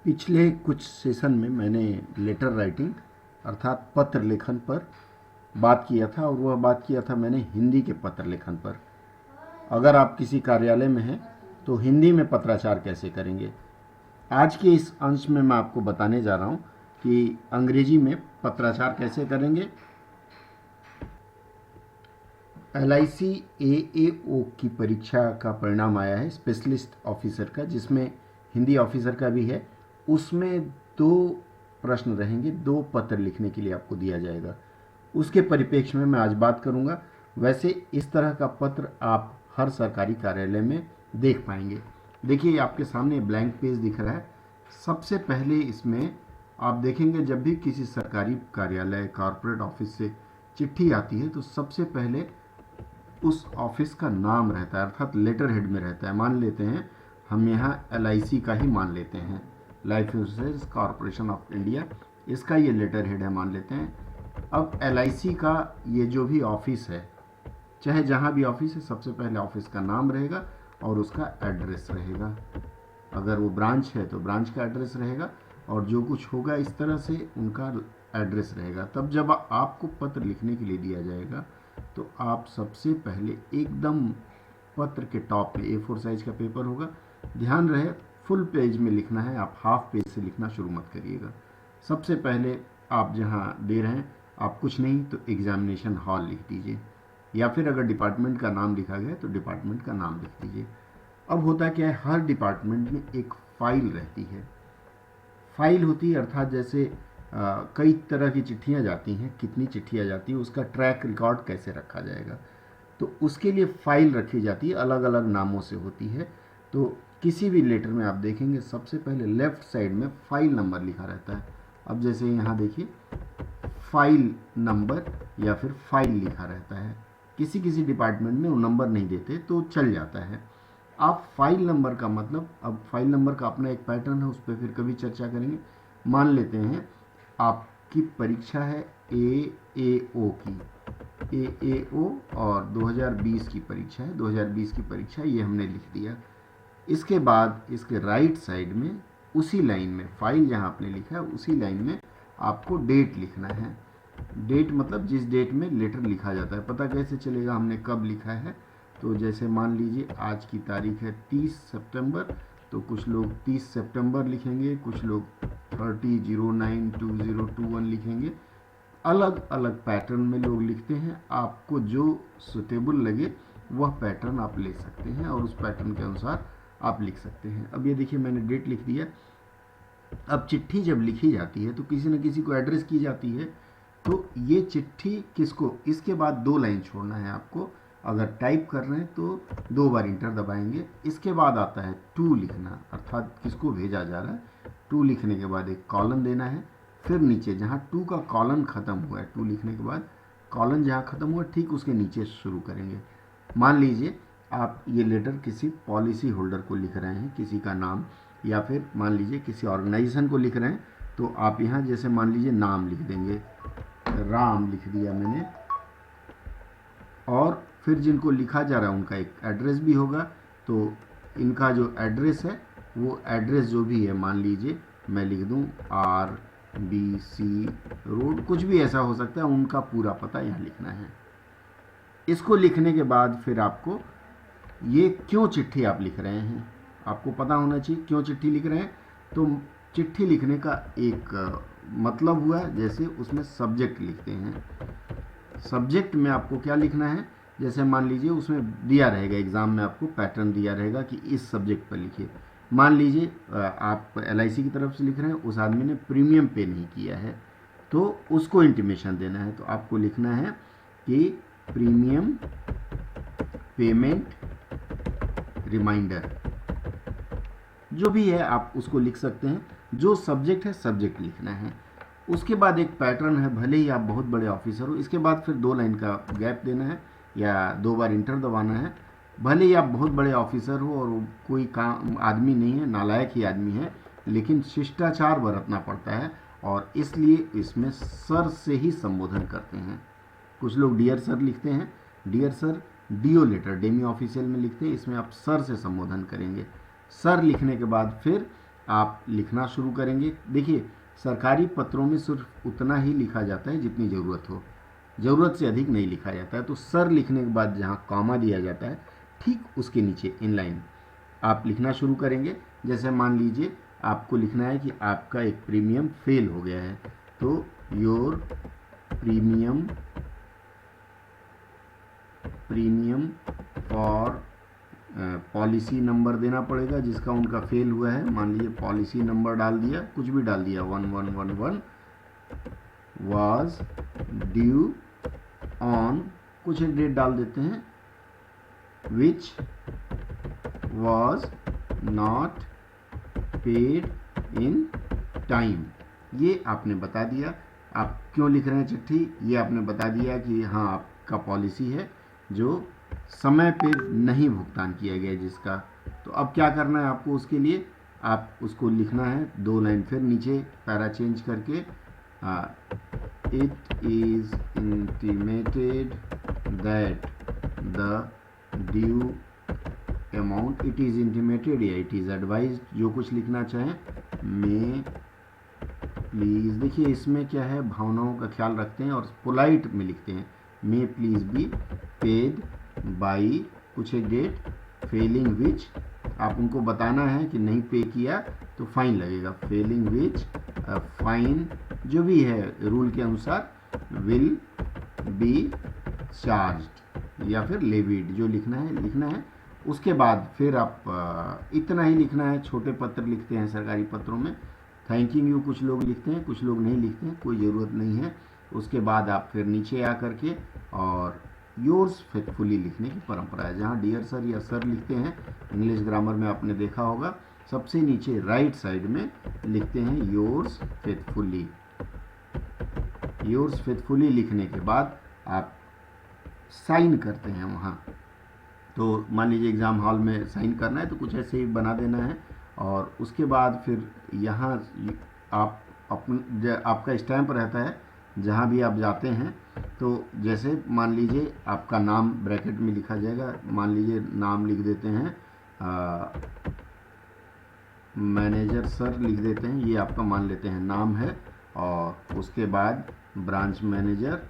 पिछले कुछ सेशन में मैंने लेटर राइटिंग अर्थात पत्र लेखन पर बात किया था, और वह बात किया था मैंने हिंदी के पत्र लेखन पर। अगर आप किसी कार्यालय में हैं तो हिंदी में पत्राचार कैसे करेंगे। आज के इस अंश में मैं आपको बताने जा रहा हूं कि अंग्रेजी में पत्राचार कैसे करेंगे। LIC AAO की परीक्षा का परिणाम आया है स्पेशलिस्ट ऑफिसर का, जिसमें हिंदी ऑफिसर का भी है। उसमें 2 प्रश्न रहेंगे, 2 पत्र लिखने के लिए आपको दिया जाएगा। उसके परिप्रेक्ष्य में मैं आज बात करूंगा। वैसे इस तरह का पत्र आप हर सरकारी कार्यालय में देख पाएंगे। देखिए, आपके सामने ब्लैंक पेज दिख रहा है। सबसे पहले इसमें आप देखेंगे, जब भी किसी सरकारी कार्यालय कॉर्पोरेट ऑफिस से चिट्ठी आती है तो सबसे पहले उस ऑफिस का नाम रहता है, अर्थात लेटर हेड में रहता है। मान लेते हैं हम यहाँ LIC का ही मान लेते हैं, life insurance corporation of India, इसका ये लेटर हेड है मान लेते हैं। अब LIC का ये जो भी ऑफिस है, चाहे जहाँ भी ऑफिस है, सबसे पहले ऑफिस का नाम रहेगा और उसका एड्रेस रहेगा। अगर वो ब्रांच है तो ब्रांच का एड्रेस रहेगा, और जो कुछ होगा इस तरह से उनका एड्रेस रहेगा। तब जब आपको पत्र लिखने के लिए दिया जाएगा तो आप सबसे पहले एकदम पत्र के टॉप पे A4 साइज का पेपर होगा, ध्यान रहे फुल पेज में लिखना है, आप हाफ पेज से लिखना शुरू मत करिएगा। सबसे पहले आप जहाँ दे रहे हैं, आप कुछ नहीं तो एग्जामिनेशन हॉल लिख दीजिए, या फिर अगर डिपार्टमेंट का नाम लिखा गया तो डिपार्टमेंट का नाम लिख दीजिए। अब होता क्या है, हर डिपार्टमेंट में एक फाइल रहती है। फाइल होती है अर्थात जैसे कई तरह की चिट्ठियां जाती हैं, कितनी चिट्ठियां जाती हैं उसका ट्रैक रिकॉर्ड कैसे रखा जाएगा, तो उसके लिए फ़ाइल रखी जाती है, अलग अलग नामों से होती है। तो किसी भी लेटर में आप देखेंगे सबसे पहले लेफ़्ट साइड में फ़ाइल नंबर लिखा रहता है। अब जैसे यहाँ देखिए फाइल नंबर या फिर फाइल लिखा रहता है। किसी किसी डिपार्टमेंट में वो नंबर नहीं देते तो चल जाता है। आप फाइल नंबर का मतलब, अब फाइल नंबर का अपना एक पैटर्न है, उस पर फिर कभी चर्चा करेंगे। मान लेते हैं आपकी परीक्षा है AAO की, AAO और 2020 की परीक्षा है, 2020 की परीक्षा ये हमने लिख दिया। इसके बाद इसके राइट साइड में उसी लाइन में, फाइल जहाँ आपने लिखा है उसी लाइन में आपको डेट लिखना है। डेट मतलब जिस डेट में लेटर लिखा जाता है। पता कैसे चलेगा हमने कब लिखा है, तो जैसे मान लीजिए आज की तारीख है 30 सितंबर, तो कुछ लोग 30 सितंबर लिखेंगे, कुछ लोग 30/09/2021 लिखेंगे। अलग अलग पैटर्न में लोग लिखते हैं। आपको जो सुटेबल लगे वह पैटर्न आप ले सकते हैं और उस पैटर्न के अनुसार आप लिख सकते हैं। अब ये देखिए मैंने डेट लिख दिया। अब चिट्ठी जब लिखी जाती है तो किसी न किसी को एड्रेस की जाती है, तो ये चिट्ठी किसको, इसके बाद 2 लाइन छोड़ना है आपको। अगर टाइप कर रहे हैं तो 2 बार इंटर दबाएंगे। इसके बाद आता है टू लिखना, अर्थात किसको भेजा जा रहा है। टू लिखने के बाद एक कॉलन देना है, फिर नीचे जहाँ टू का कॉलन खत्म हुआ है, टू लिखने के बाद कॉलन जहाँ खत्म हुआ ठीक उसके नीचे शुरू करेंगे। मान लीजिए आप ये लेटर किसी पॉलिसी होल्डर को लिख रहे हैं, किसी का नाम, या फिर मान लीजिए किसी ऑर्गेनाइजेशन को लिख रहे हैं, तो आप यहाँ जैसे मान लीजिए नाम लिख देंगे, राम लिख दिया मैंने, और फिर जिनको लिखा जा रहा है उनका एक एड्रेस भी होगा। तो इनका जो एड्रेस है वो एड्रेस जो भी है, मान लीजिए मैं लिख दूं RBC रोड, कुछ भी ऐसा हो सकता है, उनका पूरा पता यहाँ लिखना है। इसको लिखने के बाद फिर आपको ये क्यों चिट्ठी आप लिख रहे हैं आपको पता होना चाहिए, क्यों चिट्ठी लिख रहे हैं। तो चिट्ठी लिखने का एक मतलब हुआ है, जैसे उसमें सब्जेक्ट लिखते हैं। सब्जेक्ट में आपको क्या लिखना है, जैसे मान लीजिए उसमें दिया रहेगा, एग्ज़ाम में आपको पैटर्न दिया रहेगा कि इस सब्जेक्ट पर लिखिए। मान लीजिए आप LIC की तरफ से लिख रहे हैं, उस आदमी ने प्रीमियम पे नहीं किया है तो उसको इंटीमेशन देना है, तो आपको लिखना है कि प्रीमियम पेमेंट रिमाइंडर, जो भी है आप उसको लिख सकते हैं। जो सब्जेक्ट है सब्जेक्ट लिखना है। उसके बाद एक पैटर्न है, भले ही आप बहुत बड़े ऑफिसर हो, इसके बाद फिर 2 लाइन का गैप देना है या 2 बार इंटर दबाना है। भले ही आप बहुत बड़े ऑफिसर हो और कोई काम आदमी नहीं है, नालायक ही आदमी है, लेकिन शिष्टाचार बरतना पड़ता है और इसलिए इसमें सर से ही संबोधन करते हैं। कुछ लोग डियर सर लिखते हैं, dear sir DO letter demi official में लिखते हैं, इसमें आप सर से संबोधन करेंगे। सर लिखने के बाद फिर आप लिखना शुरू करेंगे। देखिए, सरकारी पत्रों में सिर्फ उतना ही लिखा जाता है जितनी ज़रूरत हो, ज़रूरत से अधिक नहीं लिखा जाता है। तो सर लिखने के बाद जहाँ कॉमा दिया जाता है, ठीक उसके नीचे इनलाइन आप लिखना शुरू करेंगे। जैसे मान लीजिए आपको लिखना है कि आपका एक प्रीमियम फेल हो गया है, तो your premium for policy number देना पड़ेगा जिसका उनका फेल हुआ है। मान लीजिए पॉलिसी नंबर डाल दिया, कुछ भी डाल दिया, 1111 वाज ड्यू ऑन, कुछ एक डेट डाल देते हैं, which was not paid in time. ये आपने बता दिया। आप क्यों लिख रहे हैं चिट्ठी, ये आपने बता दिया कि हाँ आपका पॉलिसी है जो समय पे नहीं भुगतान किया गया जिसका। तो अब क्या करना है आपको, उसके लिए आप उसको लिखना है 2 लाइन फिर नीचे पैरा चेंज करके, it is intimated that the due amount, it is intimated या इट इज़ एडवाइज्ड, जो कुछ लिखना चाहें, मे प्लीज़। देखिए इसमें क्या है, भावनाओं का ख्याल रखते हैं और पोलाइट में लिखते हैं, मे प्लीज़ बी पेड बाई कुछ एक डेट, फेलिंग विच आप उनको बताना है कि नहीं पे किया तो फाइन लगेगा, फेलिंग विच फाइन जो भी है रूल के अनुसार विल बी चार्ज्ड या फिर लेविड, जो लिखना है। उसके बाद फिर आप इतना ही लिखना है। छोटे पत्र लिखते हैं सरकारी पत्रों में, थैंकिंग यू कुछ लोग लिखते हैं, कुछ लोग नहीं लिखते हैं, कोई ज़रूरत नहीं है। उसके बाद आप फिर नीचे आ करके और योर्स फेथफुली लिखने की परंपरा है। जहाँ डियर सर या सर लिखते हैं, इंग्लिश ग्रामर में आपने देखा होगा, सबसे नीचे राइट साइड में लिखते हैं योर्स फेथफुली। योर्स फेथफुली लिखने के बाद आप साइन करते हैं वहाँ। तो मान लीजिए एग्ज़ाम हॉल में साइन करना है तो कुछ ऐसे ही बना देना है। और उसके बाद फिर यहाँ आप आपका स्टैंप रहता है जहाँ भी आप जाते हैं। तो जैसे मान लीजिए आपका नाम ब्रैकेट में लिखा जाएगा, मान लीजिए नाम लिख देते हैं मैनेजर सर लिख देते हैं, ये आपका मान लेते हैं नाम है। और उसके बाद ब्रांच मैनेजर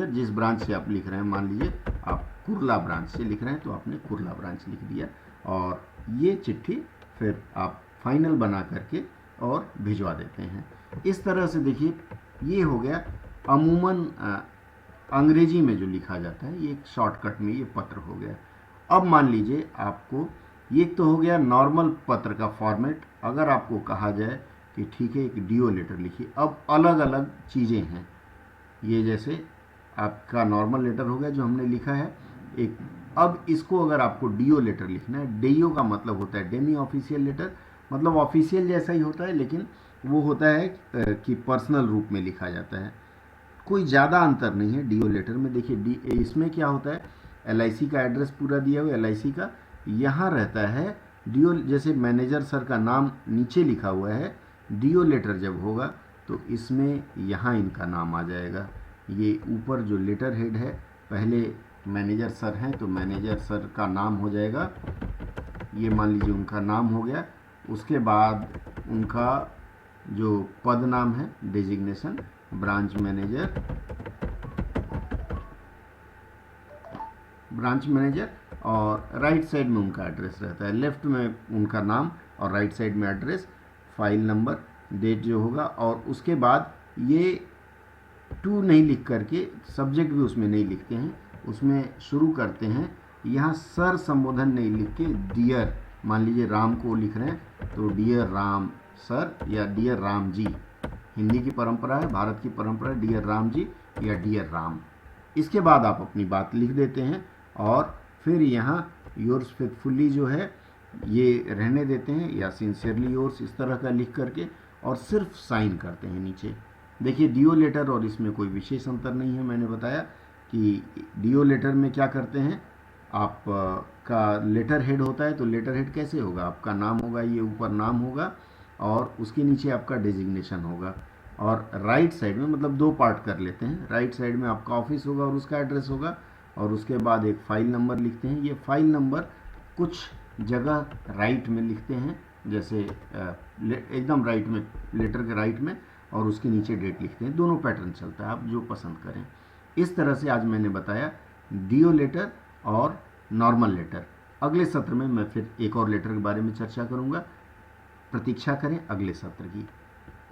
जिस ब्रांच से आप लिख रहे हैं, मान लीजिए आप कुर्ला ब्रांच से लिख रहे हैं तो आपने कुर्ला ब्रांच लिख दिया। और ये चिट्ठी फिर आप फाइनल बना करके और भिजवा देते हैं। इस तरह से देखिए ये हो गया अमूमन अंग्रेजी में जो लिखा जाता है, ये एक शॉर्टकट में ये पत्र हो गया। अब मान लीजिए आपको ये तो हो गया नॉर्मल पत्र का फॉर्मेट। अगर आपको कहा जाए कि ठीक है एक डीओ लेटर लिखिए, अब अलग अलग चीज़ें हैं। ये जैसे आपका नॉर्मल लेटर हो गया जो हमने लिखा है एक। अब इसको अगर आपको डीओ लेटर लिखना है, डीओ का मतलब होता है डेमी ऑफिशियल लेटर, मतलब ऑफिशियल जैसा ही होता है लेकिन वो होता है कि पर्सनल रूप में लिखा जाता है। कोई ज़्यादा अंतर नहीं है डीओ लेटर में। देखिए इसमें क्या होता है, एलआईसी का एड्रेस पूरा दिया हुआ, एलआईसी का यहाँ रहता है। डीओ जैसे मैनेजर सर का नाम नीचे लिखा हुआ है, डीओ लेटर जब होगा तो इसमें यहाँ इनका नाम आ जाएगा। ये ऊपर जो लेटर हेड है, पहले मैनेजर सर हैं तो मैनेजर सर का नाम हो जाएगा, ये मान लीजिए उनका नाम हो गया। उसके बाद उनका जो पद नाम है डेजिग्नेशन ब्रांच मैनेजर, और राइट साइड में उनका एड्रेस रहता है, लेफ्ट में उनका नाम और राइट साइड में एड्रेस, फाइल नंबर, डेट जो होगा। और उसके बाद ये टू नहीं लिख करके सब्जेक्ट भी उसमें नहीं लिखते हैं, उसमें शुरू करते हैं यहाँ सर संबोधन नहीं लिख के डियर, मान लीजिए राम को लिख रहे हैं तो डियर राम सर या डियर राम जी। हिंदी की परंपरा है, भारत की परंपरा है, डियर राम जी या डियर राम। इसके बाद आप अपनी बात लिख देते हैं और फिर यहाँ योर्स फेथफुली जो है ये रहने देते हैं या सिंसियरली योर्स इस तरह का लिख करके और सिर्फ साइन करते हैं नीचे। देखिए डीओ लेटर और इसमें कोई विशेष अंतर नहीं है। मैंने बताया कि डीओ लेटर में क्या करते हैं, आप का लेटर हेड होता है तो लेटर हेड कैसे होगा, आपका नाम होगा, ये ऊपर नाम होगा और उसके नीचे आपका डेजिग्नेशन होगा। और राइट साइड में मतलब दो पार्ट कर लेते हैं, राइट साइड में आपका ऑफिस होगा और उसका एड्रेस होगा और उसके बाद एक फ़ाइल नंबर लिखते हैं। ये फ़ाइल नंबर कुछ जगह राइट में लिखते हैं, जैसे एकदम राइट में, लेटर के राइट में, और उसके नीचे डेट लिखते हैं। दोनों पैटर्न चलता है, आप जो पसंद करें। इस तरह से आज मैंने बताया डियो लेटर और नॉर्मल लेटर। अगले सत्र में मैं फिर एक और लेटर के बारे में चर्चा करूंगा। प्रतीक्षा करें अगले सत्र की।